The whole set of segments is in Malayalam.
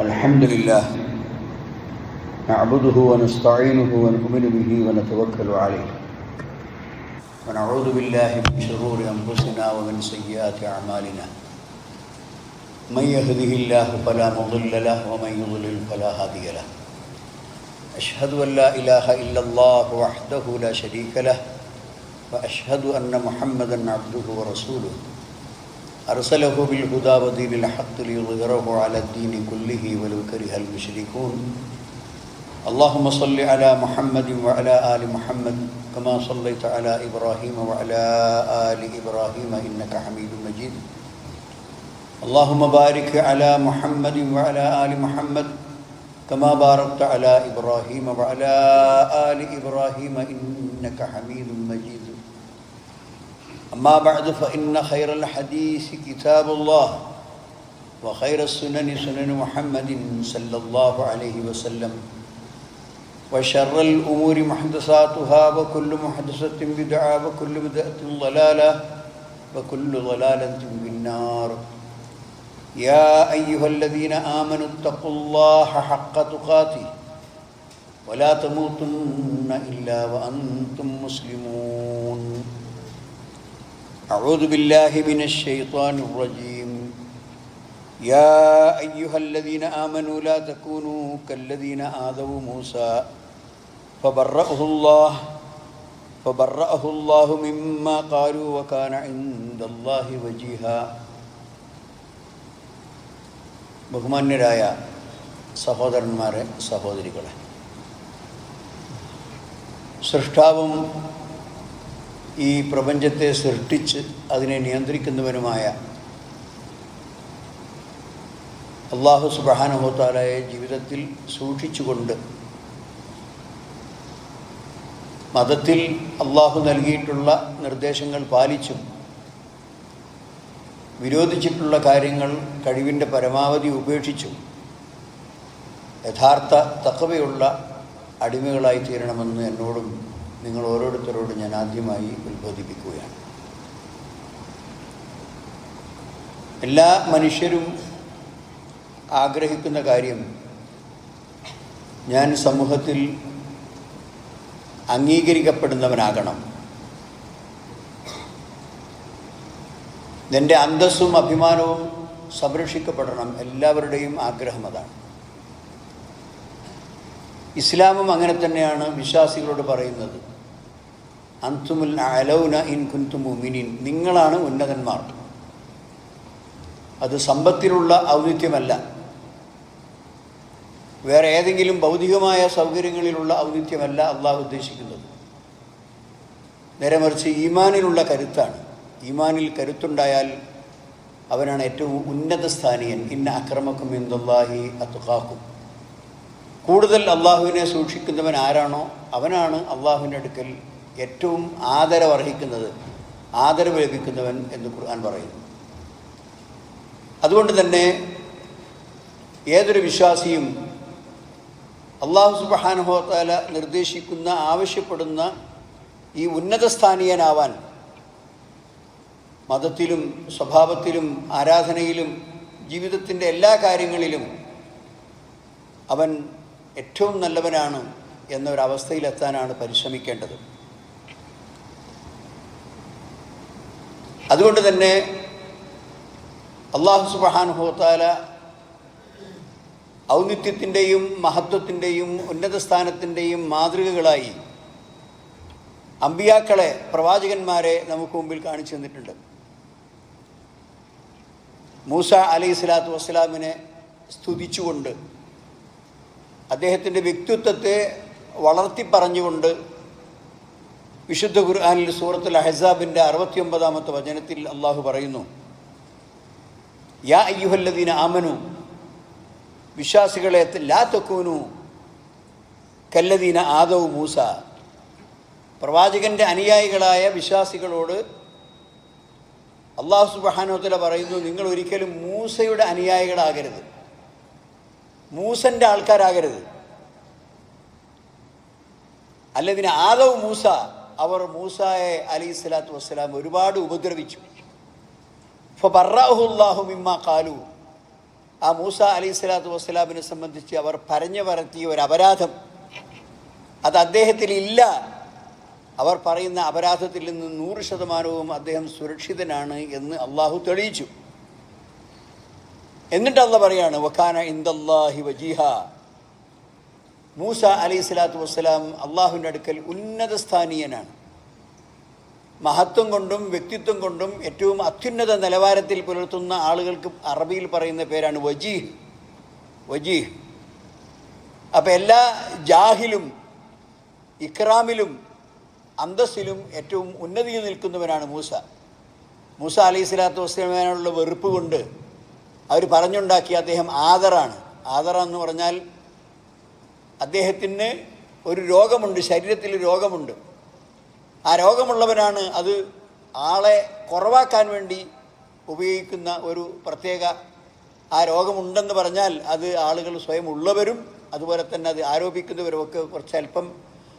الحمد لله نعبده ونستعينه ونؤمن به ونتوكل عليه ونعوذ بالله من شرور أنفسنا ومن سيئات أعمالنا من يهده الله فلا مضل له ومن يضلل فلا هادي له أشهد أن لا إله إلا الله وحده لا شريك له وأشهد أن محمدا عبده ورسوله أرسله بالهدى ودين الحق ليظهره على الدين كله ولو كره المشركون اللهم صل على محمد وعلى آل محمد كما صليت على إبراهيم وعلى آل إبراهيم إنك حميد مجيد اللهم بارك على محمد وعلى آل محمد كما باركت على إبراهيم وعلى آل إبراهيم إنك حميد مجيد أما بعد فإن خير الحديث كتاب الله وخير السنن سنن محمد صلى الله عليه وسلم وشر الأمور محدثاتها وكل محدثة بدعة وكل بدعة ضلالة وكل ضلالة في النار يا أيها الذين آمنوا اتقوا الله حق تقاته ولا تموتن إلا وأنتم مسلمون أعوذ بالله من الشيطان الرجيم يا أيها الذين آمنوا لا تكونوا كالذين آذوا موسى فبرأه الله مما قالوا وكان عند الله وجيها ബഹുമാന്യരായ സഹോദരന്മാരെ സഹോദരികളെ, സൃഷ്ടാവും ഈ പ്രപഞ്ചത്തെ സൃഷ്ടിച്ച് അതിനെ നിയന്ത്രിക്കുന്നവനുമായ അല്ലാഹു സുബ്ഹാനഹു വ തആലയെ ജീവിതത്തിൽ സൂക്ഷിച്ചുകൊണ്ട് മതത്തിൽ അല്ലാഹു നൽകിയിട്ടുള്ള നിർദ്ദേശങ്ങൾ പാലിച്ചും വിരോധിച്ചിട്ടുള്ള കാര്യങ്ങൾ കഴിവിൻ്റെ പരമാവധി ഉപേക്ഷിച്ചും യഥാർത്ഥ തഖ്വയുള്ള അടിമകളായി തീരണമെന്ന് എന്നോടും നിങ്ങൾ ഓരോരുത്തരോടും ഞാൻ ആദ്യമായി ഉത്ബോധിപ്പിക്കുകയാണ്. എല്ലാ മനുഷ്യരും ആഗ്രഹിക്കുന്ന കാര്യം ഞാൻ സമൂഹത്തിൽ അംഗീകരിക്കപ്പെടുന്നവനാകണം, എൻ്റെ അന്തസ്സും അഭിമാനവും സംരക്ഷിക്കപ്പെടണം. എല്ലാവരുടെയും ആഗ്രഹം അതാണ്. ഇസ്ലാമും അങ്ങനെ തന്നെയാണ് വിശ്വാസികളോട് പറയുന്നത്. അൻതുമുൽ അലൗന ഇൻ കുൻതും മുഅ്മിനീൻ, നിങ്ങളാണ് ഉന്നതന്മാർ. അത് സമ്പത്തിലുള്ള ഔന്നിത്യമല്ല, വേറെ ഏതെങ്കിലും ഭൗതികമായ സൗകര്യങ്ങളിലുള്ള ഔന്നിത്യമല്ല അള്ളാഹു ഉദ്ദേശിക്കുന്നത്. നേരെ മറിച്ച് ഈമാനിലുള്ള കരുത്താണ്. ഈമാനിൽ കരുത്തുണ്ടായാൽ അവനാണ് ഏറ്റവും ഉന്നത സ്ഥാനീയൻ. ഇന്ന അക്രമക്കും ഇൻദല്ലാഹി അത്ഖാക്കും. കൂടുതൽ അള്ളാഹുവിനെ സൂക്ഷിക്കുന്നവൻ ആരാണോ അവനാണ് അള്ളാഹുവിൻ്റെ അടുക്കൽ ഏറ്റവും ആദരവർഹിക്കുന്നത്, ആദരവ് ലഭിക്കുന്നവൻ എന്ന് ഖുർആൻ പറയുന്നു. അതുകൊണ്ട് തന്നെ ഏതൊരു വിശ്വാസിയും അല്ലാഹു സുബ്ഹാനഹു വ തആല നിർദ്ദേശിക്കുന്ന, ആവശ്യപ്പെടുന്ന ഈ ഉന്നത സ്ഥാനീയനാവാൻ മതത്തിലും സ്വഭാവത്തിലും ആരാധനയിലും ജീവിതത്തിൻ്റെ എല്ലാ കാര്യങ്ങളിലും അവൻ ഏറ്റവും നല്ലവനാണ് എന്നൊരവസ്ഥയിലെത്താനാണ് പരിശ്രമിക്കേണ്ടത്. അതുകൊണ്ട് തന്നെ അല്ലാഹു സുബ്ഹാനഹു വ തആല ഔന്നിത്യത്തിൻ്റെയും മഹത്വത്തിൻ്റെയും ഉന്നത സ്ഥാനത്തിൻ്റെയും മാതൃകകളായി അമ്പിയാക്കളെ, പ്രവാചകന്മാരെ നമുക്ക് മുമ്പിൽ കാണിച്ചു തന്നിട്ടുണ്ട്. മൂസ അലൈഹിസ്സലാത്തു വസ്സലാമിനെ സ്തുതിച്ചുകൊണ്ട്, അദ്ദേഹത്തിൻ്റെ വ്യക്തിത്വത്തെ വളർത്തിപ്പറഞ്ഞുകൊണ്ട് വിശുദ്ധ ഖുർആനിൽ സൂറത്തുൽ അഹ്സാബിൻ്റെ 69-ാമത്തെ വചനത്തിൽ അള്ളാഹു പറയുന്നു, യാ അയ്യുഹല്ലദീന ആമനു, വിശ്വാസികളെ, ലാ തകൂനു കല്ലദീന ആദൗ മൂസ, പ്രവാചകൻ്റെ അനുയായികളായ വിശ്വാസികളോട് അല്ലാഹു സുബ്ഹാനഹു വ തആല പറയുന്നു, നിങ്ങൾ ഒരിക്കലും മൂസയുടെ അനുയായികളാകരുത്, മൂസൻ്റെ ആൾക്കാരാകരുത്. അല്ലദീന ആദൗ മൂസ, അവർ മൂസായെ അലൈഹിസ്സലാത്തു വസ്സലാം ഒരുപാട് ഉപദ്രവിച്ചു. ഫബറഅഹു അല്ലാഹു മിമ്മാ ഖാലു, ആ മൂസ അലൈഹി സ്വലാത്തു വസ്സലാമിനെ സംബന്ധിച്ച് അവർ പറഞ്ഞു പരത്തിയ ഒരു അപരാധം അത് അദ്ദേഹത്തിൽ ഇല്ല. അവർ പറയുന്ന അപരാധത്തിൽ നിന്ന് 100% അദ്ദേഹം സുരക്ഷിതനാണ് എന്ന് അള്ളാഹു തെളിയിച്ചു. എന്നിട്ട് അള്ളാഹ് പറയാണ് വകാന ഇൻദല്ലാഹി വജീഹ. മൂസ അലൈഹി സ്വലാത്തു വസ്സലാം അള്ളാഹുവിൻ്റെ അടുക്കൽ ഉന്നത സ്ഥാനീയനാണ്. മഹത്വം കൊണ്ടും വ്യക്തിത്വം കൊണ്ടും ഏറ്റവും അത്യുന്നത നിലവാരത്തിൽ പുലർത്തുന്ന ആളുകൾക്ക് അറബിയിൽ പറയുന്ന പേരാണ് വജീഹ്. വജീഹ്. അപ്പം എല്ലാ ജാഹിലും ഇക്റാമിലും അന്തസ്സിലും ഏറ്റവും ഉന്നതിയിൽ നിൽക്കുന്നവനാണ് മൂസ. മൂസ അലൈഹി സ്വലാത്തു വസ്സലാമിനുള്ള വെറുപ്പ് കൊണ്ട് അവർ പറഞ്ഞുണ്ടാക്കിയ അദ്ദേഹം ആദറാണ്. ആദറ എന്ന് പറഞ്ഞാൽ അദ്ദേഹത്തിന് ഒരു രോഗമുണ്ട്, ശരീരത്തിൽ രോഗമുണ്ട്. ആ രോഗമുള്ളവനാണ്. അത് ആളെ കുറവാക്കാൻ വേണ്ടി ഉപയോഗിക്കുന്ന ഒരു പ്രത്യേക, ആ രോഗമുണ്ടെന്ന് പറഞ്ഞാൽ അത് ആളുകൾ സ്വയം ഉള്ളവരും അതുപോലെ തന്നെ അത് ആരോപിക്കുന്നവരുമൊക്കെ കുറച്ച് അല്പം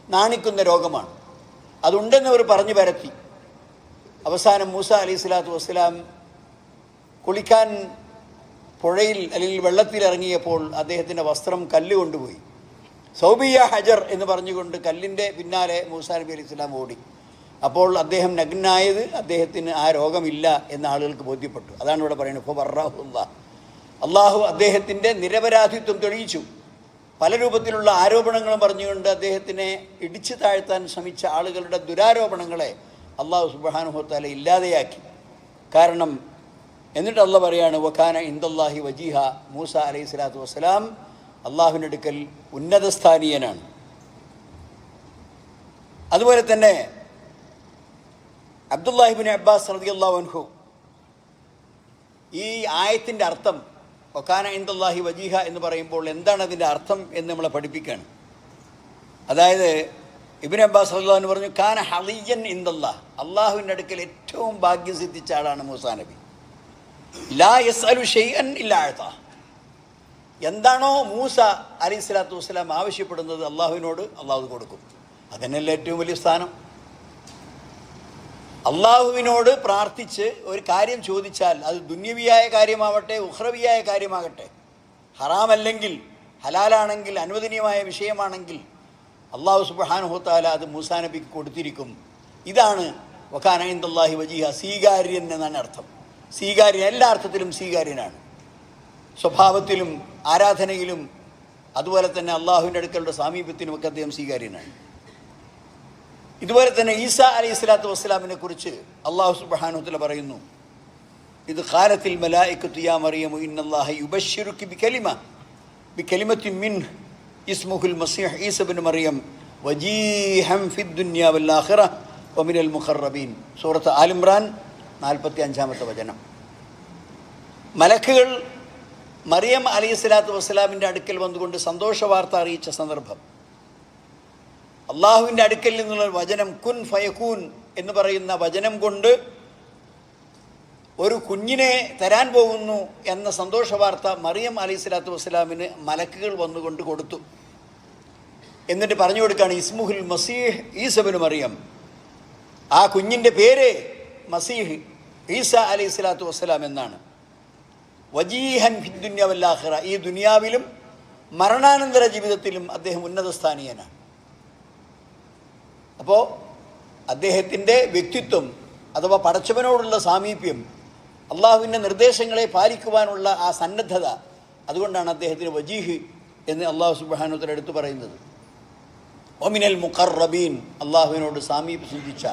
നാണിക്കുന്ന രോഗമാണ്. അതുണ്ടെന്ന് അവർ പറഞ്ഞു പരത്തി. അവസാനം മൂസ അലൈഹി സ്വലാത്തു വസ്സലാം കുളിക്കാൻ പുഴയിൽ അല്ലെങ്കിൽ വെള്ളത്തിൽ ഇറങ്ങിയപ്പോൾ അദ്ദേഹത്തിൻ്റെ വസ്ത്രം കല്ല് കൊണ്ടുപോയി. സൗബിയ ഹജർ എന്ന് പറഞ്ഞുകൊണ്ട് കല്ലിൻ്റെ പിന്നാലെ മൂസ നബി അലൈഹി സ്വലാം ഓടി. അപ്പോൾ അദ്ദേഹം നഗ്നായത് അദ്ദേഹത്തിന് ആ രോഗമില്ല എന്ന് ആളുകൾക്ക് ബോധ്യപ്പെട്ടു. അതാണ് ഇവിടെ പറയുന്നത് ഫബറഹുല്ലാഹ്. അള്ളാഹു അദ്ദേഹത്തിൻ്റെ നിരപരാധിത്വം തെളിയിച്ചു. പല രൂപത്തിലുള്ള ആരോപണങ്ങളും പറഞ്ഞുകൊണ്ട് അദ്ദേഹത്തിനെ ഇടിച്ചു താഴ്ത്താൻ ശ്രമിച്ച ആളുകളുടെ ദുരാരോപണങ്ങളെ അള്ളാഹു സുബ്ഹാനഹു വ തആല ഇല്ലാതെയാക്കി. കാരണം എന്നിട്ട് അള്ളാഹ് പറയാണ് വകാന ഇൻദല്ലാഹി വജീഹ. മൂസ അലൈഹി സ്വലാത്തു വസ്സലാം അള്ളാഹുവിൻ്റെ അടുക്കൽ ഉന്നതസ്ഥാനീയനാണ്. അതുപോലെ തന്നെ അബ്ദുല്ലാഹിബ്നു അബ്ബാസ് റളിയല്ലാഹു അൻഹു ഈ ആയത്തിൻ്റെ അർത്ഥം വകാന ഇൻദല്ലാഹി വജീഹ എന്ന് പറയുമ്പോൾ എന്താണ് അതിൻ്റെ അർത്ഥം എന്ന് നമ്മളെ പഠിപ്പിക്കുകയാണ്. അതായത് ഇബ്നു അബ്ബാസ് റളിയല്ലാഹു അൻഹു പറഞ്ഞു കാന ഹളിയ്യൻ ഇൻദല്ലാഹ്. അള്ളാഹുവിൻ്റെ അടുക്കൽ ഏറ്റവും ഭാഗ്യം സിദ്ധിച്ച ആളാണ് മൂസാ നബി. ലാ യസ്അലു ഷൈഅൻ ഇല്ലാ അഅതാ. എന്താണോ മൂസ അലൈഹി സ്വലാത്തു വസ്സലാം ആവശ്യപ്പെടുന്നത് അള്ളാഹുവിനോട് അള്ളാഹു കൊടുക്കും. അതന്നെയല്ലേ ഏറ്റവും വലിയ സ്ഥാനം. അള്ളാഹുവിനോട് പ്രാർത്ഥിച്ച് ഒരു കാര്യം ചോദിച്ചാൽ അത് ദുന്യവിയായ കാര്യമാവട്ടെ ഉഖ്റവിയായ കാര്യമാകട്ടെ, ഹറാമല്ലെങ്കിൽ ഹലാലാണെങ്കിൽ അനുവദനീയമായ വിഷയമാണെങ്കിൽ അള്ളാഹു സുബ്ഹാനഹു വ തആല അത് മൂസാ നബിക്ക് കൊടുത്തിരിക്കും. ഇതാണ് വകാന ഇൻദല്ലാഹി വജീഹ. സ്വീകാര്യൻ എന്നാണ് അർത്ഥം. സ്വീകാര്യൻ, എല്ലാ അർത്ഥത്തിലും സ്വീകാര്യനാണ്. സ്വഭാവത്തിലും ആരാധനയിലും അതുപോലെ തന്നെ അള്ളാഹുവിൻ്റെ അടുക്കലുള്ള സാമീപ്യത്തിനുമൊക്കെ അദ്ദേഹം സ്വീകാര്യനാണ്. ഇതുപോലെ തന്നെ ഈസ അലൈഹി സ്വലാത്തു വസ്സലാമിനെ കുറിച്ച് അള്ളാഹു സുബ്ഹാനഹു വ തആല പറയുന്നു ഇത് ഖാലത്തിൽ മലായികത്തു യാ മറിയമു ഇന്നല്ലാഹ യുബശ്ശിറുകി ബികലിമത്തിൻ മിൻഹു ഇസ്മുഹുൽ മസീഹ് ഈസ ഇബ്നു മറിയം വജീഹൻ ഫിദ് ദുനിയ വൽ ആഖിറ വമിനൽ മുഖറബീൻ. സൂറത്ത് ആൽ ഇംറാൻ 45-ാമത്തെ വചനം. മലക്കുകൾ മറിയം അലൈഹി സ്വലാത്തു വസ്സലാമിൻ്റെ അടുക്കൽ വന്നുകൊണ്ട് സന്തോഷ വാർത്ത അറിയിച്ച സന്ദർഭം, അള്ളാഹുവിൻ്റെ അടുക്കൽ നിന്നുള്ള വചനം കുൻ ഫയകൂൻ എന്ന് പറയുന്ന വചനം കൊണ്ട് ഒരു കുഞ്ഞിനെ തരാൻ പോകുന്നു എന്ന സന്തോഷ വാർത്ത മറിയം അലൈഹി സ്വലാത്തു വസ്സലാമിന് മലക്കുകൾ വന്നുകൊണ്ട് കൊടുത്തു. എന്നിട്ട് പറഞ്ഞു കൊടുക്കുകയാണ് ഇസ്മുഹുൽ മസീഹ് ഈസ ഇബ്നു മറിയം. ആ കുഞ്ഞിൻ്റെ പേര് മസീഹ് ഈസ അലൈഹി സ്വലാത്തു വസ്സലാം എന്നാണ്. വജീഹൻ ഫിദ് ദുനിയ വൽ ആഖിറ. ഈ ദുനിയാവിലും മരണാനന്തര ജീവിതത്തിലും അദ്ദേഹം ഉന്നതസ്ഥാനീയനാണ്. അപ്പോൾ അദ്ദേഹത്തിൻ്റെ വ്യക്തിത്വം അഥവാ പടച്ചവനോടുള്ള സാമീപ്യം, അള്ളാഹുവിൻ്റെ നിർദ്ദേശങ്ങളെ പാലിക്കുവാനുള്ള ആ സന്നദ്ധത, അതുകൊണ്ടാണ് അദ്ദേഹത്തിന് വജീഹ് എന്ന് അള്ളാഹു സുബ്ഹാനഹു വ തആല എടുത്തു പറയുന്നത്. ഒമിനൽ മുഖറബീൻ, അള്ളാഹുവിനോട് സാമീപ്യം സിദ്ധിച്ച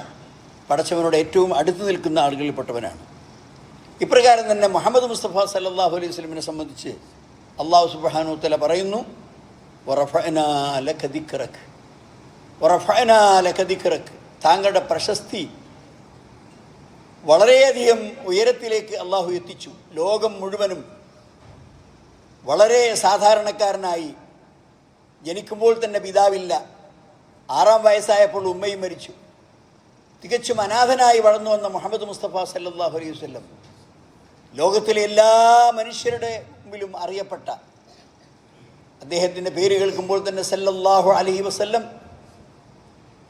പടച്ചവനോട് ഏറ്റവും അടുത്ത് നിൽക്കുന്ന ആളുകളിൽപ്പെട്ടവനാണ്. ഇപ്രകാരം തന്നെ മുഹമ്മദ് മുസ്തഫ സല്ലല്ലാഹു അലൈഹി വസല്ലമിനെ സംബന്ധിച്ച് അള്ളാഹു സുബ്ഹാനഹു വ തആല പറയുന്നു വറഫഅനാ ലക ദിക്റക. വറഫഅനാ ലക ദിക്റക, താങ്കളുടെ പ്രശസ്തി വളരെയധികം ഉയരത്തിലേക്ക് അള്ളാഹു എത്തിച്ചു. ലോകം മുഴുവനും വളരെ സാധാരണക്കാരനായി, ജനിക്കുമ്പോൾ തന്നെ പിതാവില്ല, 6-ാം വയസ്സായപ്പോൾ ഉമ്മയും മരിച്ചു, തികച്ചും അനാഥനായി വളർന്നു വന്ന മുഹമ്മദ് മുസ്തഫ സല്ലല്ലാഹു അലൈഹി വസല്ലം ലോകത്തിലെ എല്ലാ മനുഷ്യരുടെ മുമ്പിലും അറിയപ്പെട്ട അദ്ദേഹത്തിൻ്റെ പേര് കേൾക്കുമ്പോൾ തന്നെ സല്ലല്ലാഹു അലൈഹി വസല്ലം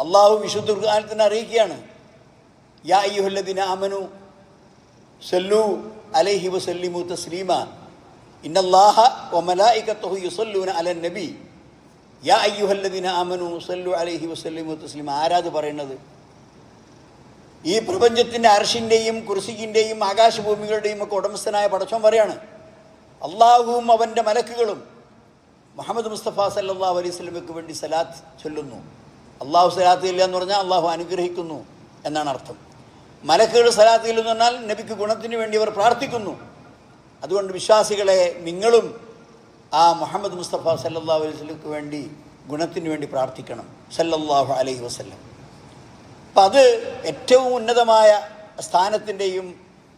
അള്ളാഹു വിശുദ്ധ ഖുർആനിൽ തന്നെ അറിയിക്കുകയാണ് യാ അയ്യുഹല്ലദീന ആമനു സല്ലു അലൈഹി വസല്ലിമു തസ്ലീമ. ഇന്നല്ലാഹ വമലായികത്തുഹു യുസല്ലൂന അലൻ നബി യാ അയ്യുഹല്ലദീന ആമനൂ സല്ലു അലൈഹി വസല്ലിമു തസ്ലീമ. ആരാത് പറയുന്നത്? ഈ പ്രപഞ്ചത്തിൻ്റെ അർശിൻ്റെയും കുർസിയിൻ്റെയും ആകാശഭൂമികളുടെയും ഒക്കെ ഉടമസ്ഥനായ പടച്ചോൻ പറയാണ്, അള്ളാഹുവും അവൻ്റെ മലക്കുകളും മുഹമ്മദ് മുസ്തഫ സല്ലല്ലാഹു അലൈഹി വസല്ലമയ്ക്ക് വേണ്ടി സലാത്ത് ചൊല്ലുന്നു. അള്ളാഹു സലാത്ത് ഇല്ല എന്ന് പറഞ്ഞാൽ അള്ളാഹു അനുഗ്രഹിക്കുന്നു എന്നാണ് അർത്ഥം. മലക്കുകൾ സലാത്ത് ഇല്ലെന്ന് പറഞ്ഞാൽ നബിക്ക് ഗുണത്തിന് വേണ്ടി അവർ പ്രാർത്ഥിക്കുന്നു. അതുകൊണ്ട് വിശ്വാസികളെ, നിങ്ങളും ആ മുഹമ്മദ് മുസ്തഫ സല്ലല്ലാഹു അലൈഹി വസല്ലമയ്ക്ക് വേണ്ടി ഗുണത്തിന് വേണ്ടി പ്രാർത്ഥിക്കണം സല്ലല്ലാഹു അലൈഹി വസല്ലം. അപ്പം അത് ഏറ്റവും ഉന്നതമായ സ്ഥാനത്തിൻ്റെയും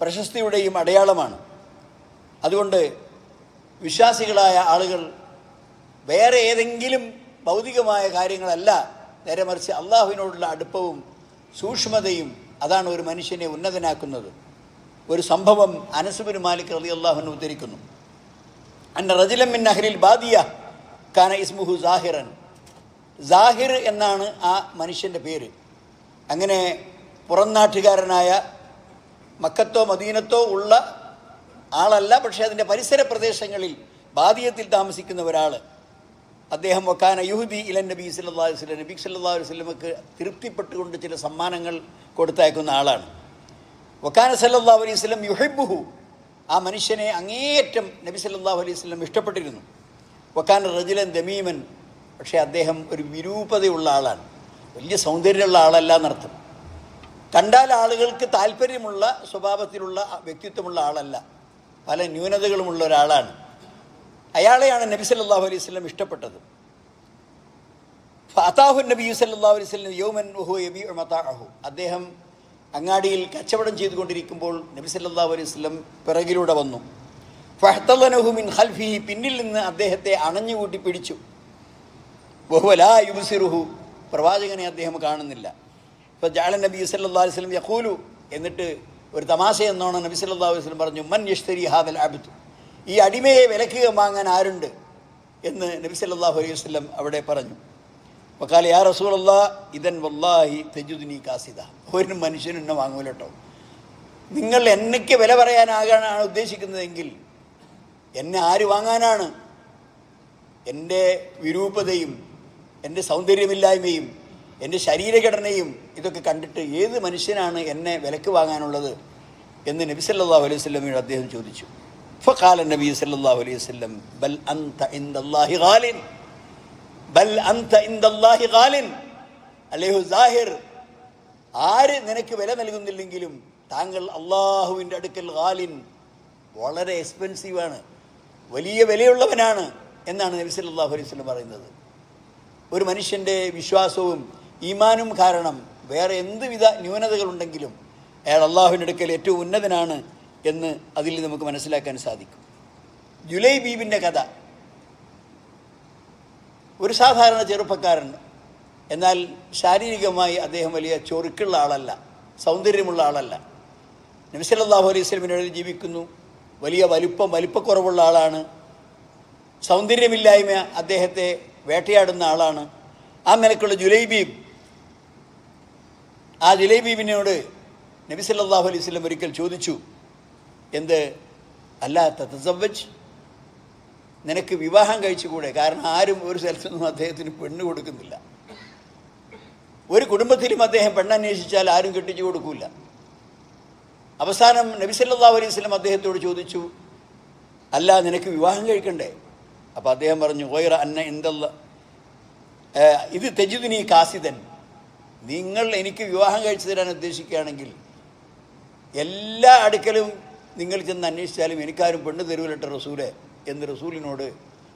പ്രശസ്തിയുടെയും അടയാളമാണ്. അതുകൊണ്ട് വിശ്വാസികളായ ആളുകൾ വേറെ ഏതെങ്കിലും ഭൗതികമായ കാര്യങ്ങളല്ല, നേരെ മറിച്ച് അള്ളാഹുവിനോടുള്ള അടുപ്പവും സൂക്ഷ്മതയും അതാണ് ഒരു മനുഷ്യനെ ഉന്നതനാക്കുന്നത്. ഒരു സംഭവം അനസ് ബിൻ മാലിക് റളിയല്ലാഹു അൻഹു ഉദ്ധരിക്കുന്നു. അന്ന റജുലൻ മിൻ അഹ്ലിൽ ബാദിയ കാന ഇസ്മുഹു സാഹിറൻ. സാഹിർ എന്നാണ് ആ മനുഷ്യൻ്റെ പേര്. അങ്ങനെ പുറം നാട്ടുകാരനായ മക്കത്തോ മദീനത്തോ ഉള്ള ആളല്ല, പക്ഷേ അതിൻ്റെ പരിസര പ്രദേശങ്ങളിൽ ബാദിയത്തിൽ താമസിക്കുന്ന ഒരാൾ. അദ്ദേഹം വക്കാന യുഹുദി ഇലൻ നബി സല്ലല്ലാഹു അലൈഹി വസല്ലം, നബി സല്ലല്ലാഹു അലൈഹി വസല്ലമക്ക് തൃപ്തിപ്പെട്ടുകൊണ്ട് ചില സമ്മാനങ്ങൾ കൊടുത്തയക്കുന്ന ആളാണ്. വക്കാന സല്ലല്ലാഹു അലൈഹി വസല്ലം യുഹിബ്ബുഹു, ആ മനുഷ്യനെ അങ്ങേയറ്റം നബി സല്ലല്ലാഹു അലൈഹി വസല്ലം ഇഷ്ടപ്പെട്ടിരുന്നു. വക്കാന റജുലൻ ദമീമൻ, പക്ഷേ അദ്ദേഹം ഒരു വിരൂപതയുള്ള ആളാണ്, വലിയ സൗന്ദര്യമുള്ള ആളല്ല എന്നർത്ഥം. കണ്ടാൽ ആളുകൾക്ക് താല്പര്യമുള്ള സ്വഭാവത്തിലുള്ള വ്യക്തിത്വമുള്ള ആളല്ല, പല ന്യൂനതകളുമുള്ള ഒരാളാണ്. അയാളെയാണ് നബി സല്ലല്ലാഹു അലൈഹി വസല്ലം ഇഷ്ടപ്പെട്ടത്. ഫഅതാഹു നബി സല്ലല്ലാഹു അലൈഹി വസല്ലം യൗമൻ വഹുവ യബീഉ മതാഅഹു. അദ്ദേഹം അങ്ങാടിയിൽ കച്ചവടം ചെയ്തുകൊണ്ടിരിക്കുമ്പോൾ നബി സല്ലല്ലാഹു അലൈഹി വസല്ലം പിറകിലൂടെ വന്നു. ഫഹ്തളനഹു മിൻ ഖൽഫിഹി, പിന്നിൽ നിന്ന് അദ്ദേഹത്തെ അണഞ്ഞുകൂട്ടി പിടിച്ചു. വഹുവ ലാ യുബ്സിറുഹു, പ്രവാചകനെ അദ്ദേഹം കാണുന്നില്ല. ഫജഅല നബി സല്ലല്ലാഹു അലൈഹി വസല്ലം യഖൂലു, എന്നിട്ട് ഒരു തമാശ എന്നോണം നബി സല്ലല്ലാഹു അലൈഹി വസല്ലം പറഞ്ഞു, മൻ യശ്തരി ഹാദൽ അബ്ദ്, ഈ അടിമയെ വിലക്ക് വാങ്ങാൻ ആരുണ്ട് എന്ന് നബി സല്ലല്ലാഹു അലൈഹി വസല്ലം അവിടെ പറഞ്ഞു. വഖാല യാ റസൂലല്ലാഹ് ഇദൻ വല്ലാഹി തജുദ്നി കാസിദ, ഒരു മനുഷ്യനും എന്നെ വാങ്ങൂല കേട്ടോ. നിങ്ങൾ എന്നയ്ക്ക് വില പറയാനാകാനാണ് ഉദ്ദേശിക്കുന്നതെങ്കിൽ എന്നെ ആര് വാങ്ങാനാണ്? എൻ്റെ വിരൂപതയും എൻ്റെ സൗന്ദര്യമില്ലായ്മയും എൻ്റെ ശരീരഘടനയും ഇതൊക്കെ കണ്ടിട്ട് ഏത് മനുഷ്യനാണ് എന്നെ വിലക്ക് വാങ്ങാനുള്ളത് എന്ന് നബി സല്ലല്ലാഹു അലൈഹി വസല്ലമയോട് അദ്ദേഹം ചോദിച്ചു. ഫഖാല നബി സല്ലല്ലാഹു അലൈഹി വസല്ലം ബൽ അൻത ഇൻദല്ലാഹി ഗാലിൻ, ബൽ അൻത ഇൻദല്ലാഹി ഗാലിൻ അലൈഹു സാഹിർ, ആര് നിനക്ക് വില നൽകുന്നില്ലെങ്കിലും താങ്കൾ അള്ളാഹുവിൻ്റെ അടുക്കൽ ഗാലിൻ, വളരെ എക്സ്പെൻസീവാണ്, വലിയ വിലയുള്ളവനാണ് എന്നാണ് നബി സല്ലല്ലാഹു അലൈഹി വസല്ലം പറയുന്നത്. ഒരു മനുഷ്യൻ്റെ വിശ്വാസവും ഈമാനും കാരണം വേറെ എന്തുവിധ ന്യൂനതകളുണ്ടെങ്കിലും അയാൾ അള്ളാഹുവിൻ്റെ അടുക്കൽ ഏറ്റവും ഉന്നതനാണ് എന്ന് അതിൽ നമുക്ക് മനസ്സിലാക്കാൻ സാധിക്കും. ജുലൈബീബിൻ്റെ കഥ. ഒരു സാധാരണ ചെറുപ്പക്കാരൻ, എന്നാൽ ശാരീരികമായി അദ്ദേഹം വലിയ ചൊറുക്കുള്ള ആളല്ല, സൗന്ദര്യമുള്ള ആളല്ല. നബി സല്ലല്ലാഹു അലൈഹി വസല്ലമിനോട് ജീവിക്കുന്നു, വലിയ വലിപ്പക്കുറവുള്ള ആളാണ്, സൗന്ദര്യമില്ലായ്മ അദ്ദേഹത്തെ വേട്ടയാടുന്ന ആളാണ്. ആ നിലക്കുള്ള ജുലൈബീബ്, ആ ജുലൈബീബിനോട് നബി സല്ലല്ലാഹു അലൈഹി വസല്ലം ഒരിക്കൽ ചോദിച്ചു, എന്ത് അല്ലാ തതസവ്വജ്, നിനക്ക് വിവാഹം കഴിച്ചുകൂടെ? കാരണം ആരും ഒരു സ്ഥലത്തുനിന്നും അദ്ദേഹത്തിന് പെണ്ണ് കൊടുക്കുന്നില്ല. ഒരു കുടുംബത്തിലും അദ്ദേഹം പെണ്ണന്വേഷിച്ചാൽ ആരും കെട്ടിച്ചു കൊടുക്കില്ല. അവസാനം നബി സല്ലല്ലാഹു അലൈഹി വസല്ലം അദ്ദേഹത്തോട് ചോദിച്ചു, അല്ല നിനക്ക് വിവാഹം കഴിക്കണ്ടേ? അപ്പോൾ അദ്ദേഹം പറഞ്ഞു, ഗൈറ അന്ന ഇൻദല്ലാ, ഇത് തജിദുനി കാസിദൻ, നിങ്ങൾ എനിക്ക് വിവാഹം കഴിച്ചു തരാൻ ഉദ്ദേശിക്കുകയാണെങ്കിൽ എല്ലാ അടുക്കലും നിങ്ങൾ ചെന്ന് അന്വേഷിച്ചാലും എനിക്കാരും പെണ്ണ് തരൂലട്ടെ റസൂലെ എന്ന് റസൂലിനോട്.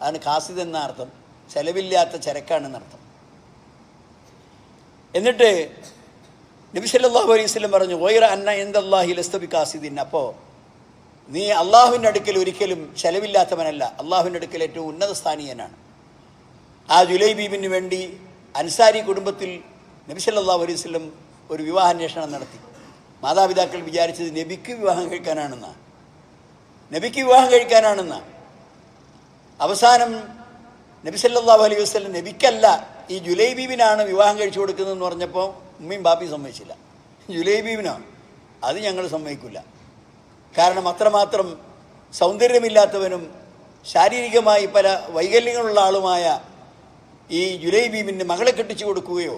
അതിന് കാസിദ് എന്ന അർത്ഥം ചെലവില്ലാത്ത ചരക്കാണെന്നർത്ഥം. എന്നിട്ട് നബി സല്ലല്ലാഹു അലൈഹി വസല്ലം പറഞ്ഞു, ഗൈറ അന്ന ഇൻദല്ലാഹി ലസ്ത ബികാസിദിൻ, അപ്പോൾ നീ അള്ളാഹുവിൻ്റെ അടുക്കൽ ഒരിക്കലും ചെലവില്ലാത്തവനല്ല, അള്ളാഹുവിൻ്റെ അടുക്കൽ ഏറ്റവും ഉന്നത സ്ഥാനീയനാണ്. ആ ജുലൈബീബിന് വേണ്ടി അൻസാരി കുടുംബത്തിൽ നബി സല്ലല്ലാഹു അലൈഹി വസല്ലം ഒരു വിവാഹാന്വേഷണം നടത്തി. മാതാപിതാക്കൾ വിചാരിച്ചത് നബിക്ക് വിവാഹം കഴിക്കാനാണെന്നാ. അവസാനം നബി സല്ലല്ലാഹു അലൈഹി വസല്ലം നബിക്കല്ല ഈ ജുലൈബീബിനാണ് വിവാഹം കഴിച്ചു കൊടുക്കുന്നതെന്ന് പറഞ്ഞപ്പോൾ ഉമ്മയും ബാപ്പിയും സമ്മതിച്ചില്ല. ജുലൈബീബിനാണ്, അത് ഞങ്ങൾ സമ്മതിക്കില്ല. കാരണം അത്രമാത്രം സൗന്ദര്യമില്ലാത്തവനും ശാരീരികമായി പല വൈകല്യങ്ങളുള്ള ആളുമായ ഈ ജുലൈബീബിന് മകളെ കെട്ടിച്ചു കൊടുക്കുകയോ,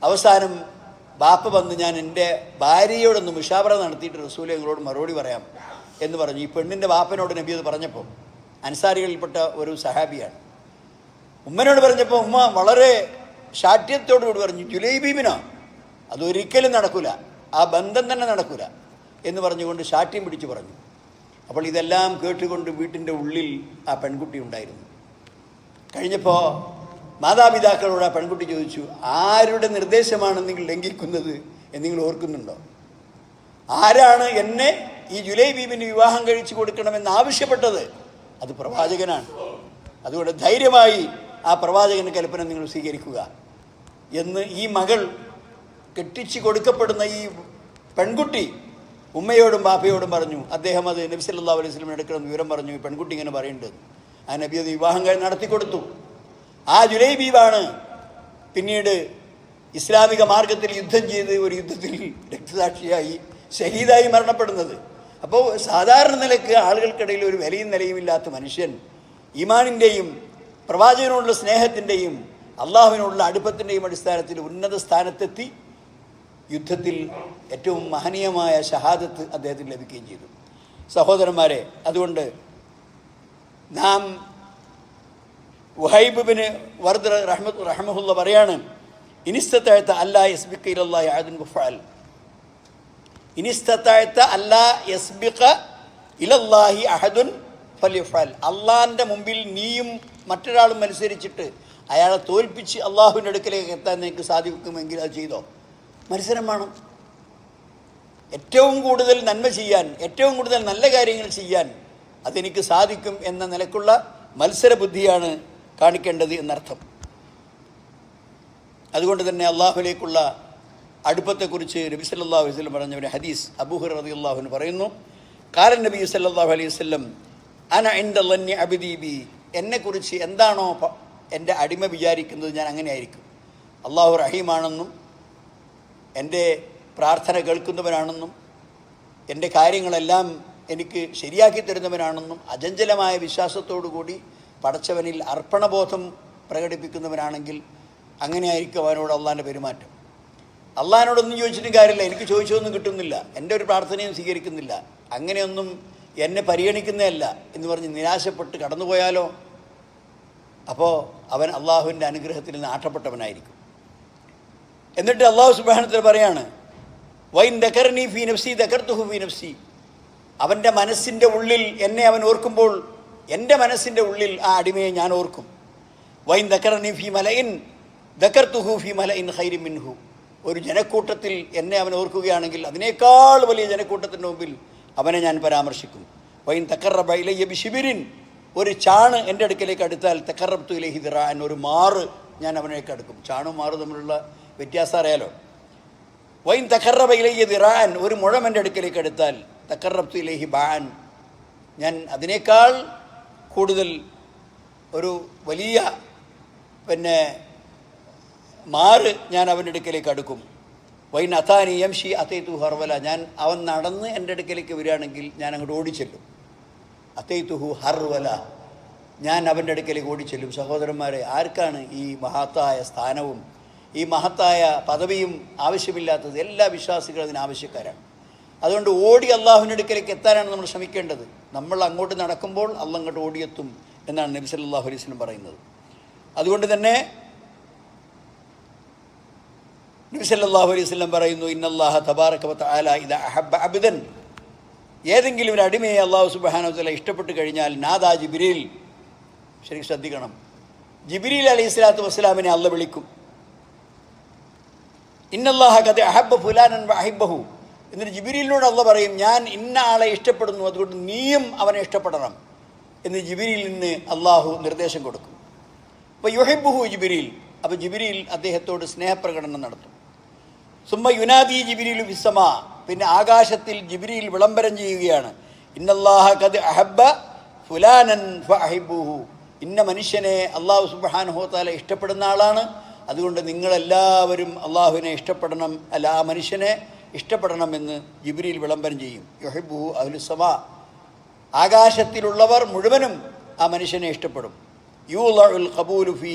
അവസാനം ബാപ്പ വന്ന് ഞാൻ എൻ്റെ ഭാര്യയോടൊന്ന് മുഷാവറ നടത്തിയിട്ട് റസൂലെ ഞങ്ങളോട് മറുപടി പറയാം എന്ന് പറഞ്ഞു. ഈ പെണ്ണിൻ്റെ ബാപ്പനോട് നബി അത് പറഞ്ഞപ്പോൾ, അൻസാരികളിൽപ്പെട്ട ഒരു സഹാബിയാണ്, ഉമ്മനോട് പറഞ്ഞപ്പോൾ ഉമ്മ വളരെ ശാഠ്യത്തോടുകൂടി പറഞ്ഞു, ജുലൈബീബിനോ അതൊരിക്കലും നടക്കില്ല, ആ ബന്ധം തന്നെ നടക്കില്ല എന്ന് പറഞ്ഞുകൊണ്ട് ശാഠ്യം പിടിച്ചു പറഞ്ഞു. അപ്പോൾ ഇതെല്ലാം കേട്ടുകൊണ്ട് വീട്ടിൻ്റെ ഉള്ളിൽ ആ പെൺകുട്ടി ഉണ്ടായിരുന്നു. കഴിഞ്ഞപ്പോൾ മാതാപിതാക്കളോട് ആ പെൺകുട്ടി ചോദിച്ചു, ആരുടെ നിർദ്ദേശമാണ് നിങ്ങൾ ലംഘിക്കുന്നത് എന്ന് നിങ്ങൾ ഓർക്കുന്നുണ്ടോ? ആരാണ് എന്നെ ഈ ജുലൈബീബിന് വിവാഹം കഴിച്ചു കൊടുക്കണമെന്ന് ആവശ്യപ്പെട്ടത്? അത് പ്രവാചകനാണ്. അതുകൊണ്ട് ധൈര്യമായി ആ പ്രവാചകൻ്റെ കൽപ്പന നിങ്ങൾ സ്വീകരിക്കുക എന്ന് ഈ മകൾ, കെട്ടിച്ചു കൊടുക്കപ്പെടുന്ന ഈ പെൺകുട്ടി ഉമ്മയോടും ബാപ്പയോടും പറഞ്ഞു. അദ്ദേഹം അത് നബി സല്ലല്ലാഹു അലൈഹി വസല്ലം എടുക്കണമെന്ന് വിവരം പറഞ്ഞു. ഈ പെൺകുട്ടി ഇങ്ങനെ പറയുന്നുണ്ട്. ആ നബി അത് വിവാഹം നടത്തി കൊടുത്തു. ആ ജുലൈബീബാണ് പിന്നീട് ഇസ്ലാമിക മാർഗത്തിൽ യുദ്ധം ചെയ്ത് ഒരു യുദ്ധത്തിൽ രക്തസാക്ഷിയായി ഷഹീദായി മരണപ്പെടുന്നത്. അപ്പോൾ സാധാരണ നിലയ്ക്ക് ആളുകൾക്കിടയിൽ ഒരു വിലയും നിലയുമില്ലാത്ത മനുഷ്യൻ ഈമാനിൻ്റെയും പ്രവാചകനോടുള്ള സ്നേഹത്തിൻ്റെയും അള്ളാഹുവിനോടുള്ള അടുപ്പത്തിൻ്റെയും അടിസ്ഥാനത്തിൽ ഉന്നത സ്ഥാനത്തെത്തി യുദ്ധത്തിൽ ഏറ്റവും മഹനീയമായ ഷഹാദത്ത് അദ്ദേഹത്തിന് ലഭിക്കുകയും ചെയ്തു. സഹോദരന്മാരെ, അതുകൊണ്ട് നാം വഹൈബ് ബിൻ വർദ് റഹ്മഹുല്ല പറയാണ്, ഇനിസ്തതഅത അല്ലാ യസ്ബിഖ ഇലല്ലാഹി അഹദുൻ ഫഅൽ, ഇനിസ്തതഅത അല്ലാ യസ്ബിഖ ഇലല്ലാഹി അഹദുൻ ഫലിഫഅൽ. അള്ളാഹിൻ്റെ മുമ്പിൽ നീയും മറ്റൊരാളും മത്സരിച്ചിട്ട് അയാളെ തോൽപ്പിച്ച് അള്ളാഹുവിൻ്റെ അടുക്കലേക്ക് എത്താൻ നിനക്ക് സാധിക്കുമെങ്കിൽ അത് ചെയ്തോ. മത്സരം വേണം. ഏറ്റവും കൂടുതൽ നന്മ ചെയ്യാൻ, ഏറ്റവും കൂടുതൽ നല്ല കാര്യങ്ങൾ ചെയ്യാൻ അതെനിക്ക് സാധിക്കും എന്ന നിലക്കുള്ള മത്സരബുദ്ധിയാണ് കാണിക്കേണ്ടത് എന്നർത്ഥം. അതുകൊണ്ട് തന്നെ അള്ളാഹുവിലേക്കുള്ള അടുപ്പത്തെക്കുറിച്ച് നബി സല്ലല്ലാഹു അലൈഹി വസല്ലം പറഞ്ഞ ഒരു ഹദീസ് അബൂ ഹുറൈറ റളിയല്ലാഹു അൻഹു പറയുന്നു, ഖാല നബി സല്ലല്ലാഹു അലൈഹി വസല്ലം അന ഇൻദ ളന്നി അബ്ദി ബി, എന്നെക്കുറിച്ച് എന്താണോ എൻ്റെ അടിമ വിചാരിക്കുന്നത് ഞാൻ അങ്ങനെ ആയിരിക്കും. അള്ളാഹു റഹീമാണെന്നും എൻ്റെ പ്രാർത്ഥന കേൾക്കുന്നവനാണെന്നും എൻ്റെ കാര്യങ്ങളെല്ലാം എനിക്ക് ശരിയാക്കി തരുന്നവനാണെന്നും അചഞ്ചലമായ വിശ്വാസത്തോടു കൂടി പടച്ചവനിൽ അർപ്പണബോധം പ്രകടിപ്പിക്കുന്നവനാണെങ്കിൽ അങ്ങനെയായിരിക്കും അവനോട് അള്ളാഹിൻ്റെ പെരുമാറ്റം. അള്ളാഹിനോടൊന്നും ചോദിച്ചിട്ടും കാര്യമില്ല, എനിക്ക് ചോദിച്ചതൊന്നും കിട്ടുന്നില്ല, എൻ്റെ ഒരു പ്രാർത്ഥനയും സ്വീകരിക്കുന്നില്ല, അങ്ങനെയൊന്നും എന്നെ പരിഗണിക്കുന്നതല്ല എന്ന് പറഞ്ഞ് നിരാശപ്പെട്ട് കടന്നുപോയാലോ, അപ്പോൾ അവൻ അള്ളാഹുവിൻ്റെ അനുഗ്രഹത്തിൽ നിന്ന് ആട്ടപ്പെട്ടവനായിരിക്കും. എന്നിട്ട് അള്ളാഹു സുബ്ഹാനഹു വ തആല പറയാണ്, വൈൻ ദക്കർനി ഫീ നഫ്സി ദക്കർതുഹു ഫീ നഫ്സി, അവൻ്റെ മനസ്സിൻ്റെ ഉള്ളിൽ എന്നെ അവൻ ഓർക്കുമ്പോൾ എൻ്റെ മനസ്സിൻ്റെ ഉള്ളിൽ ആ അടിമയെ ഞാൻ ഓർക്കും. വൈൻ ദക്കർനി ഫീ മലഇൻ ദക്കർതുഹു ഫീ മലഇൻ ഖൈരിൻ മിൻഹു, ഒരു ജനക്കൂട്ടത്തിൽ എന്നെ അവൻ ഓർക്കുകയാണെങ്കിൽ അതിനേക്കാൾ വലിയ ജനക്കൂട്ടത്തിൻ്റെ മുമ്പിൽ അവനെ ഞാൻ പരാമർശിക്കും. വൈൻ തഖറബ ഇലയ്യ ബിശിബിരിൻ, ഒരു ചാണ് എൻ്റെ അടുക്കലേക്ക് അടുത്താൽ തഖറബ്തു ഇലൈഹി ദിറാഅൻ, ഒരു മാറ് ഞാൻ അവനേക്ക് അടുക്കും. ചാണും മാറും തമ്മിലുള്ള വ്യത്യാസം അറിയാലോ. വൈൻ തഖറബ ഇലയ്യ ദിറാഅൻ, ഒരു മുഴം എൻ്റെ അടുക്കലേക്ക് അടുത്താൽ തഖറബ്തു ഇലൈഹി ബാഅൻ, ഞാൻ അതിനേക്കാൾ കൂടുതൽ ഒരു വലിയ മാറ് ഞാൻ അവൻ്റെ അടുക്കലേക്ക് അടുക്കും. വൈൻ അതാനി യംഷി അതൈതു ഹർവല, ഞാൻ അവൻ നടന്ന് എൻ്റെ അടുക്കലേക്ക് വരികയാണെങ്കിൽ ഞാൻ അങ്ങോട്ട് ഓടിച്ചെല്ലും. അതൈതുഹു ഹർവല, ഞാൻ അവൻ്റെ അടുക്കലേക്ക് ഓടിച്ചെല്ലും. സഹോദരന്മാരെ, ആർക്കാണ് ഈ മഹത്തായ സ്ഥാനവും ഈ മഹത്തായ പദവിയും ആവശ്യമില്ലാത്തത്? എല്ലാ വിശ്വാസികളും അതിന് ആവശ്യക്കാരാണ്. അതുകൊണ്ട് ഓടി അള്ളാഹുവിൻ്റെ അടുക്കലേക്ക് എത്താനാണ് നമ്മൾ ശ്രമിക്കേണ്ടത്. നമ്മൾ അങ്ങോട്ട് നടക്കുമ്പോൾ അള്ളാഹ് അങ്ങോട്ട് ഓടിയെത്തും എന്നാണ് നബി സല്ലല്ലാഹു അലൈഹി വസല്ലം പറയുന്നത്. അതുകൊണ്ട് തന്നെ നബി സല്ലല്ലാഹു അലൈഹി വസല്ലം പറയുന്നു, ഇന്നല്ലാഹ തബാറക വ തആല ഇദാ അഹബ്ബ അബ്ദൻ, ഏതെങ്കിലും ഒരു അടിമയെ അള്ളാഹു സുബ്ഹാനഹു വ തആല ഇഷ്ടപ്പെട്ട് കഴിഞ്ഞാൽ നാദാ ജിബ്രീൽ, ശരിക്കും ശ്രദ്ധിക്കണം, ജിബ്രീൽ അലൈഹി സ്വലാത്തു വസ്സലാമിനെ അള്ളാഹ് വിളിക്കും. ഇന്നല്ലാഹ ഖദ് അഹബ്ബ ഫുലാനൻ വ അഹിബ്ബഹു, എന്നിട്ട് ജിബ്രീലിനോട് അള്ളാഹ് പറയും, ഞാൻ ഇന്ന ആളെ ഇഷ്ടപ്പെടുന്നു, അതുകൊണ്ട് നീയും അവനെ ഇഷ്ടപ്പെടണം എന്ന് ജിബ്രീലിന് അള്ളാഹു നിർദ്ദേശം കൊടുക്കും. അപ്പോൾ യുഹിബ്ബുഹു ജിബ്രീൽ, അപ്പോൾ ജിബ്രീൽ അദ്ദേഹത്തോട് സ്നേഹപ്രകടനം നടത്തും. സുമ്മ യുനാദി ജിബ്രീലു ഫിസ്സമാ, പിന്നെ ആകാശത്തിൽ ജിബ്രീൽ വിളംബരം ചെയ്യുകയാണ്, ഇന്നല്ലാഹ ഖദ് അഹബ്ബ ഫുലാനൻ ഫഅഹിബ്ബുഹു, ഇന്ന മനുഷ്യനെ അള്ളാഹു സുബ്ഹാനഹു വ തആല ഇഷ്ടപ്പെടുന്ന ആളാണ്, അതുകൊണ്ട് നിങ്ങളെല്ലാവരും അള്ളാഹുവിനെ ഇഷ്ടപ്പെടണം, അല്ല ആ മനുഷ്യനെ ഇഷ്ടപ്പെടണമെന്ന് ജിബ്രീൽ വിളംബരം ചെയ്യും. യുഹിബ്ബുഹു അഹ്ലുസ്സമാ, ആകാശത്തിലുള്ളവർ മുഴുവനും ആ മനുഷ്യനെ ഇഷ്ടപ്പെടും. യൂളഉൽ ഖബൂലു ഫീ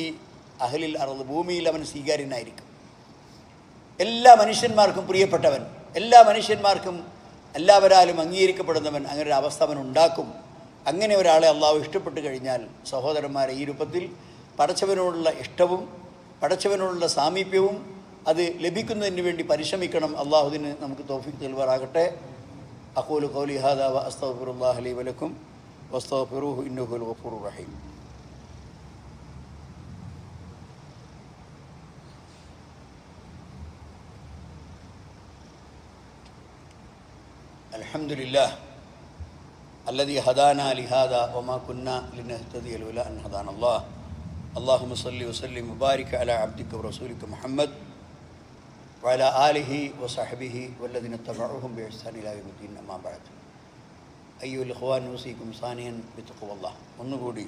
അഹ്ലിൽ അർദ്, ഭൂമിയിൽ അവൻ സ്വീകാര്യനായിരിക്കും. എല്ലാ മനുഷ്യന്മാർക്കും പ്രിയപ്പെട്ടവൻ, എല്ലാ മനുഷ്യന്മാർക്കും എല്ലാവരാലും അംഗീകരിക്കപ്പെടുന്നവൻ, അങ്ങനെ ഒരു അവസ്ഥ അവൻ ഉണ്ടാക്കും. അങ്ങനെ ഒരാളെ അള്ളാഹു ഇഷ്ടപ്പെട്ട് കഴിഞ്ഞാൽ സഹോദരന്മാരെ, ഈ രൂപത്തിൽ പടച്ചവനോടുള്ള ഇഷ്ടവും പടച്ചവനോടുള്ള സാമീപ്യവും അത് ലഭിക്കുന്നതിന് വേണ്ടി പരിശ്രമിക്കണം. അള്ളാഹുവിന് നമുക്ക് തൗഫീഖ് നൽകുമാറാകട്ടെ. അഖൂലു ഖൗലി ഹാദാ വ അസ്തഗ്ഫിറുല്ലാഹ ലി വലക്കും വസ്തഗ്ഫിറൂഹു ഇന്നഹു ഹുവൽ ഗഫൂറുർ റഹീം. അൽഹംദുലില്ലാഹ് അല്ലദീ ഹദാനാ ലിഹാദാ വമാ കുന്നാ ലിനഹ്തദിയ ലൗലാ അൻ ഹദാനല്ലാഹ്. അല്ലാഹുമ്മ സ്വല്ലി വസല്ലിം വബാരിക് അലാ അബ്ദിക വറസൂലിക മുഹമ്മദ് വഅലാ ആലിഹി വസഹ്ബിഹി വല്ലദീന തബഉഹും ബിഇഹ്സാൻ ഇലാ യൗമിദ്ദീൻ. അമ്മാ ബഅദ്. അയ്യുൽ ഇഖ്വാൻ ഊസീകും സാനിയൻ ബിത്തഖ്വല്ലാഹ്. ഒന്നുകൂടി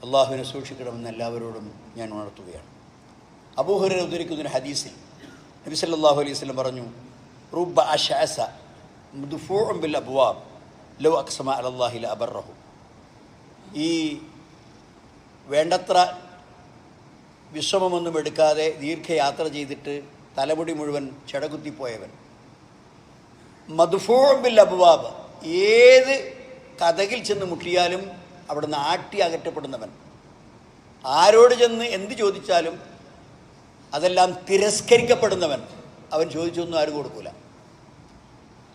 അള്ളാഹുവിനെ സൂക്ഷിക്കണമെന്ന് എല്ലാവരോടും ഞാൻ ഉണർത്തുകയാണ്. അബൂ ഹുറൈറ ഉദ്ധരിക്കുന്ന ഒരു ഹദീസിൽ നബി സല്ലല്ലാഹു അലൈഹി വസല്ലം പറഞ്ഞു, റുബ്ബ അശ്അസ മദ്ഫൂഉൻ ബിൽ അബ്വാബ് ലൗ അഖ്സമ അലല്ലാഹി ലഅബറഹു. ഈ വേണ്ടത്ര വിശ്രമമൊന്നും എടുക്കാതെ ദീർഘയാത്ര ചെയ്തിട്ട് തലമുടി മുഴുവൻ ചെടകുത്തിപ്പോയവൻ, മദ്ഫൂഉൻ ബിൽ അബ്വാബ്, ഏത് കതകിൽ ചെന്ന് മുട്ടിയാലും അവിടുന്ന് ആട്ടി അകറ്റപ്പെടുന്നവൻ, ആരോട് ചെന്ന് എന്ത് ചോദിച്ചാലും അതെല്ലാം തിരസ്കരിക്കപ്പെടുന്നവൻ, അവൻ ചോദിച്ചൊന്നും ആരും കൊടുക്കൂല.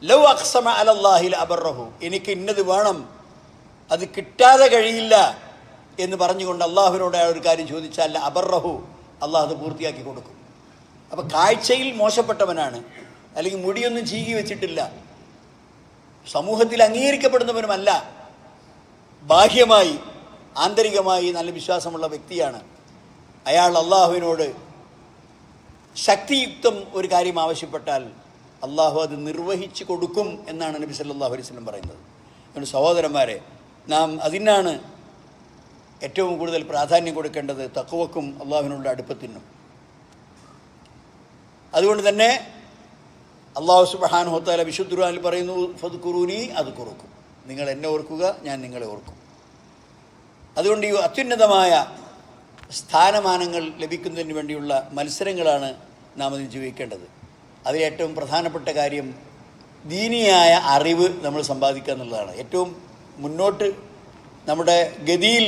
ലൗ അഖ്സമ അലല്ലാഹി ലഅബറഹു, എനിക്ക് ഇന്നത് വേണം, അത് കിട്ടാതെ കഴിയില്ല എന്ന് പറഞ്ഞുകൊണ്ട് അള്ളാഹുവിനോട് ഒരു കാര്യം ചോദിച്ചാൽ അബറഹു, അള്ളാഹു അത് പൂർത്തിയാക്കി കൊടുക്കും. അപ്പം കാഴ്ചയിൽ മോശപ്പെട്ടവനാണ്, അല്ലെങ്കിൽ മുടിയൊന്നും ചീകി വെച്ചിട്ടില്ല, സമൂഹത്തിൽ അംഗീകരിക്കപ്പെടുന്നവനുമല്ല, ബാഹ്യമായി ആന്തരികമായി നല്ല വിശ്വാസമുള്ള വ്യക്തിയാണ്, അയാൾ അള്ളാഹുവിനോട് ശക്തിയുക്തം ഒരു കാര്യം ആവശ്യപ്പെട്ടാൽ അള്ളാഹു അത് നിർവഹിച്ചു കൊടുക്കും എന്നാണ് നബി സല്ലല്ലാഹു അലൈഹി വസല്ലം പറയുന്നത്. അതുകൊണ്ട് സഹോദരന്മാരെ, നാം അതിനാണ് ഏറ്റവും കൂടുതൽ പ്രാധാന്യം കൊടുക്കേണ്ടത്, തഖ്വക്കും അള്ളാഹുവിനുള്ള അടുപ്പത്തിനും. അതുകൊണ്ട് തന്നെ അള്ളാഹു സുബ്ഹാനഹു വ തആല വിശുദ്ധ ഖുർആനിൽ പറയുന്നു, ഫദ്കുറൂനി അദ്കുറുക്കും, നിങ്ങൾ എന്നെ ഓർക്കുക, ഞാൻ നിങ്ങളെ ഓർക്കും. അതുകൊണ്ട് ഈ അത്യുന്നതമായ സ്ഥാനമാനങ്ങൾ ലഭിക്കുന്നതിന് വേണ്ടിയുള്ള മത്സരങ്ങളാണ് നാം അതിൽ ജീവിക്കേണ്ടത്. അതിലേറ്റവും പ്രധാനപ്പെട്ട കാര്യം ദീനിയായ അറിവ് നമ്മൾ സമ്പാദിക്കുക എന്നുള്ളതാണ്. ഏറ്റവും മുന്നോട്ട് നമ്മുടെ ഗതിയിൽ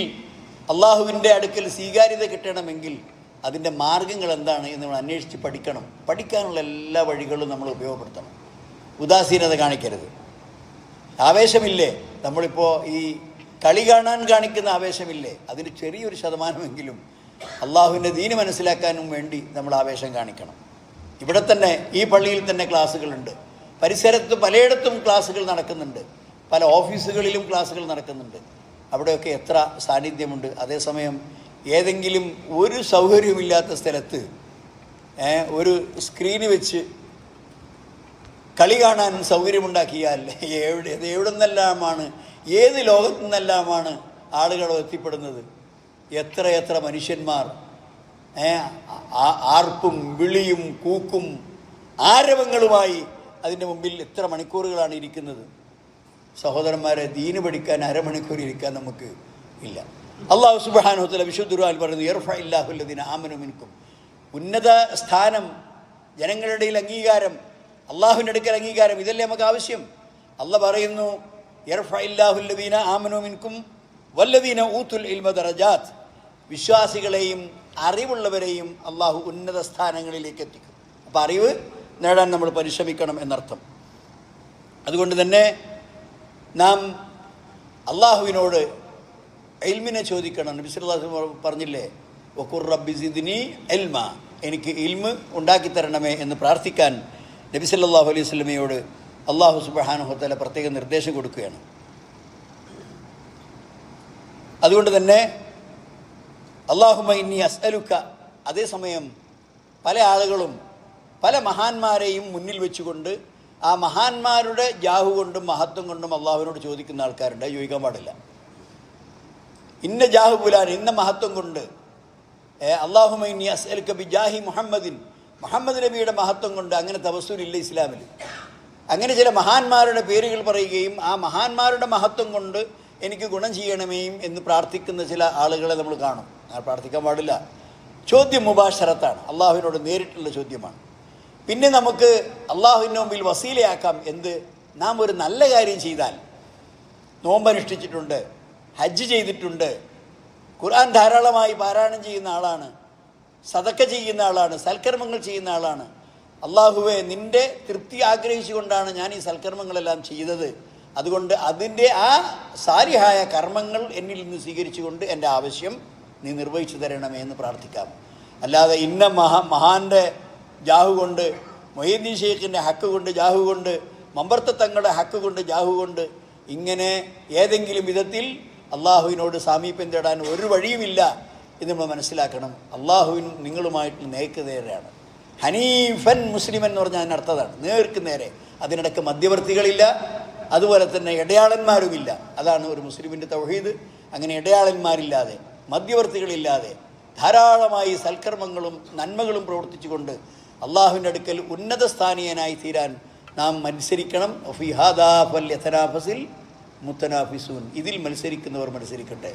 അള്ളാഹുവിൻ്റെ അടുക്കൽ സ്വീകാര്യത കിട്ടണമെങ്കിൽ അതിൻ്റെ മാർഗങ്ങൾ എന്താണ് എന്ന് നമ്മൾ അന്വേഷിച്ച് പഠിക്കണം. പഠിക്കാനുള്ള എല്ലാ വഴികളും നമ്മൾ ഉപയോഗപ്പെടുത്തണം. ഉദാസീനത കാണിക്കരുത്. ആവേശമില്ലേ, നമ്മളിപ്പോൾ ഈ കളി കാണാൻ കാണിക്കുന്ന ആവേശമില്ലേ, അതിന് ചെറിയൊരു ശതമാനമെങ്കിലും അള്ളാഹുവിൻ്റെ ദീന് മനസ്സിലാക്കാനും വേണ്ടി നമ്മൾ ആവേശം കാണിക്കണം. ഇവിടെ തന്നെ ഈ പള്ളിയിൽ തന്നെ ക്ലാസ്സുകളുണ്ട്, പരിസരത്ത് പലയിടത്തും ക്ലാസ്സുകൾ നടക്കുന്നുണ്ട്, പല ഓഫീസുകളിലും ക്ലാസ്സുകൾ നടക്കുന്നുണ്ട്. അവിടെയൊക്കെ എത്ര സാന്നിധ്യമുണ്ട്. അതേസമയം ഏതെങ്കിലും ഒരു സൗകര്യമില്ലാത്ത സ്ഥലത്ത് ഒരു സ്ക്രീന് വെച്ച് കളി കാണാൻ സൗകര്യമുണ്ടാക്കിയാൽ എവിടെ നിന്നെല്ലാമാണ്, ഏത് ലോകത്തു നിന്നെല്ലാമാണ് ആളുകൾ എത്തിപ്പെടുന്നത്. എത്ര മനുഷ്യന്മാർ ആർപ്പും വിളിയും കൂക്കും ആരവങ്ങളുമായി അതിൻ്റെ മുമ്പിൽ എത്ര മണിക്കൂറുകളാണ് ഇരിക്കുന്നത്. സഹോദരന്മാരെ, ദീന് പഠിക്കാൻ അരമണിക്കൂർ ഇരിക്കാൻ നമുക്ക് ഇല്ല. അല്ലാഹു സുബ്ഹാനഹു വ തആല വിശുദ്ധ ഖുർആനിൽ പറയുന്നു, യർഫഇല്ലാഹു അല്ലദീന ആമനു മിൻകും, ഉന്നത സ്ഥാനം, ജനങ്ങളുടെ ഇടയിൽ അംഗീകാരം, അള്ളാഹുവിൻ്റെ അടുക്കൽ അംഗീകാരം, ഇതല്ലേ നമുക്ക് ആവശ്യം. അല്ലാഹു പറയുന്നു, യർഫഇല്ലാഹു അല്ലദീന ആമനു മിൻകും വല്ലദീന ഊതുൽ ഇൽമ ദറജാത്ത്, വിശ്വാസികളെയും അറിവുള്ളവരെയും അള്ളാഹു ഉന്നത സ്ഥാനങ്ങളിലേക്ക് എത്തിക്കും. അപ്പോൾ അറിവ് നേടാൻ നമ്മൾ പരിശ്രമിക്കണം എന്നർത്ഥം. അതുകൊണ്ട് തന്നെ നാം അള്ളാഹുവിനോട് ഇൽമിനെ ചോദിക്കണം. നബി സല്ലല്ലാഹു അലൈഹി വസല്ലം പറഞ്ഞില്ലേ, വഖുർ റബ്ബി സിദ്നി ഇൽമ, എനിക്ക് ഇൽമ് ഉണ്ടാക്കിത്തരണമേ എന്ന് പ്രാർത്ഥിക്കാൻ നബി സല്ലല്ലാഹു അലൈഹി വസല്ലമയോട് അള്ളാഹു സുബ്ഹാനഹു വ തആല പ്രത്യേക നിർദ്ദേശം കൊടുക്കുകയാണ്. അതുകൊണ്ട് തന്നെ അല്ലാഹുമ്മ ഇന്നി അസ്അലുക, അതേസമയം പല ആളുകളും പല മഹാന്മാരെയും മുന്നിൽ വെച്ചുകൊണ്ട് ആ മഹാന്മാരുടെ ജാഹു കൊണ്ടും മഹത്വം കൊണ്ടും അള്ളാഹുവിനോട് ചോദിക്കുന്ന ആൾക്കാരുണ്ട്. ചോദിക്കാൻ പാടില്ല. ഇന്ന ജാഹു പുലാൻ, ഇന്ന മഹത്വം കൊണ്ട് അല്ലാഹുമ്മ ഇന്നി അസ്അലുക ബിജാഹി മുഹമ്മദിൻ, മുഹമ്മദ് നബിയുടെ മഹത്വം കൊണ്ട്, അങ്ങനെ തവസ്സുലില്ല ഇസ്ലാമിൽ. അങ്ങനെ ചില മഹാന്മാരുടെ പേരുകൾ പറയുകയും ആ മഹാന്മാരുടെ മഹത്വം കൊണ്ട് എനിക്ക് ഗുണം ചെയ്യണമേയും എന്ന് പ്രാർത്ഥിക്കുന്ന ചില ആളുകളെ നമ്മൾ കാണും. പ്രാർത്ഥിക്കാൻ പാടില്ല. ചോദ്യം മുബാശറത്താണ്, അള്ളാഹുവിനോട് നേരിട്ടുള്ള ചോദ്യമാണ്. പിന്നെ നമുക്ക് അള്ളാഹുവിൻ്റെ മുമ്പിൽ വസീലയാക്കാം. എന്ത്? നാം ഒരു നല്ല കാര്യം ചെയ്താൽ, നോമ്പനുഷ്ഠിച്ചിട്ടുണ്ട്, ഹജ്ജ് ചെയ്തിട്ടുണ്ട്, ഖുർആൻ ധാരാളമായി പാരായണം ചെയ്യുന്ന ആളാണ്, സദക്ക ചെയ്യുന്ന ആളാണ്, സൽക്കർമ്മങ്ങൾ ചെയ്യുന്ന ആളാണ്. അള്ളാഹുവെ, നിൻ്റെ തൃപ്തി ആഗ്രഹിച്ചുകൊണ്ടാണ് ഞാൻ ഈ സൽക്കർമ്മങ്ങളെല്ലാം ചെയ്തത്. അതുകൊണ്ട് അതിൻ്റെ ആ സാരിഹായ കർമ്മങ്ങൾ എന്നിൽ നിന്ന് സ്വീകരിച്ചുകൊണ്ട് എൻ്റെ ആവശ്യം നീ നിർവഹിച്ചു തരണമേ എന്ന് പ്രാർത്ഥിക്കാം. അല്ലാതെ ഇന്ന മഹാൻ്റെ ജാഹു കൊണ്ട്, മൊഹീദ്ദീൻ ഷെയ്ഖിൻ്റെ ഹക്ക് കൊണ്ട് ജാഹു കൊണ്ട്, മമ്പർത്ത തങ്ങളുടെ ഹക്ക് കൊണ്ട് ജാഹു കൊണ്ട്, ഇങ്ങനെ ഏതെങ്കിലും വിധത്തിൽ അള്ളാഹുവിനോട് സാമീപ്യം തേടാൻ ഒരു വഴിയുമില്ല എന്ന് നമ്മൾ മനസ്സിലാക്കണം. അള്ളാഹുവിൻ നിങ്ങളുമായിട്ട് നേർക്കുനേരെയാണ്. ഹനീഫൻ മുസ്ലിം എന്ന് പറഞ്ഞാൽ അതിനർത്ഥതാണ് നേർക്ക് നേരെ. അതിനിടയ്ക്ക് മധ്യവർത്തികളില്ല, അതുപോലെ തന്നെ ഇടയാളന്മാരുമില്ല. അതാണ് ഒരു മുസ്ലിമിൻ്റെ തൗഹീദ്. അങ്ങനെ ഇടയാളന്മാരില്ലാതെ, മധ്യവർത്തികളില്ലാതെ ധാരാളമായി സൽക്കർമ്മങ്ങളും നന്മകളും പ്രവർത്തിച്ചുകൊണ്ട് അള്ളാഹുവിൻ്റെ അടുക്കൽ ഉന്നത സ്ഥാനീയനായി തീരാൻ നാം മത്സരിക്കണം. ഫീ ഹാദാ ഫല്യതനാഫസിൽ മുത്തനാഫിസൂൻ. ഇതിൽ മത്സരിക്കുന്നവർ മത്സരിക്കട്ടെ.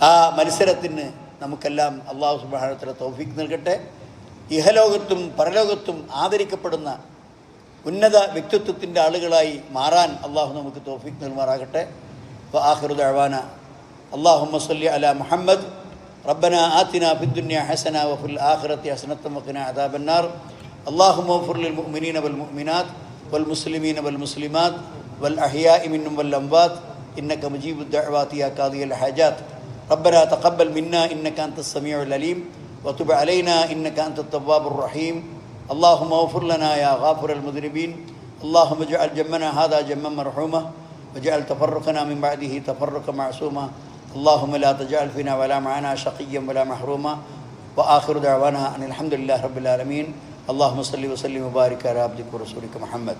ആ മത്സരത്തിന് നമുക്കെല്ലാം അള്ളാഹു സുബ്ഹാനഹു വ തആല തൗഫീഖ് നൽകട്ടെ. ഇഹലോകത്തും പരലോകത്തും ആദരിക്കപ്പെടുന്ന ഉന്നത വ്യക്തിത്വത്തിൻ്റെ ആളുകളായി മാറാൻ അള്ളാഹു നമുക്ക് തൗഫീഖ് നൽകുമാറാകട്ടെ. വആഖിറു ദഅവാന അല്ലാഹുമ്മ സ്വല്ലി അലാ മുഹമ്മദ് റബ്ബനാ ആതിനാ ഫിദ്ദുനിയ ഹസന വഫിൽ ആഖിറതി ഹസനതൻ വഖിനാ അദാബന്നാർ. അല്ലാഹുമ്മ ഗ്ഫിർ ലിൽ മുഅ്മിനീന വൽ മുഅ്മിനാത്ത് വൽ മുസ്ലിമീന വൽ മുസ്ലിമാത്ത് വൽ അഹ്യാഇ മിൻഹും വൽ അംവാത്ത് ഇന്നക മുജീബുദ് ദഅവാതി യാ ഖാദിയൽ ഹജാത്ത്. റബ്ബനാ തഖബ്ബൽ മിന്നാ ഇന്നക അൻതസ് സമീഉൽ അലീം വതുബ് അലൈനാ ഇന്നക അൻതത് തവ്വാബുർ റഹീം. اللهم اغفر لنا يا غافر المذنبين. اللهم اجعل جمعنا هذا جمعا مرحوما واجعل تفرقنا من بعده تفرقا معصوما. اللهم لا تجعل فينا ولا معنا شقيا ولا محروما. وآخر دعوانا أن الحمد لله رب العالمين. اللهم صل وسلم وبارك على عبدك ورسولك محمد.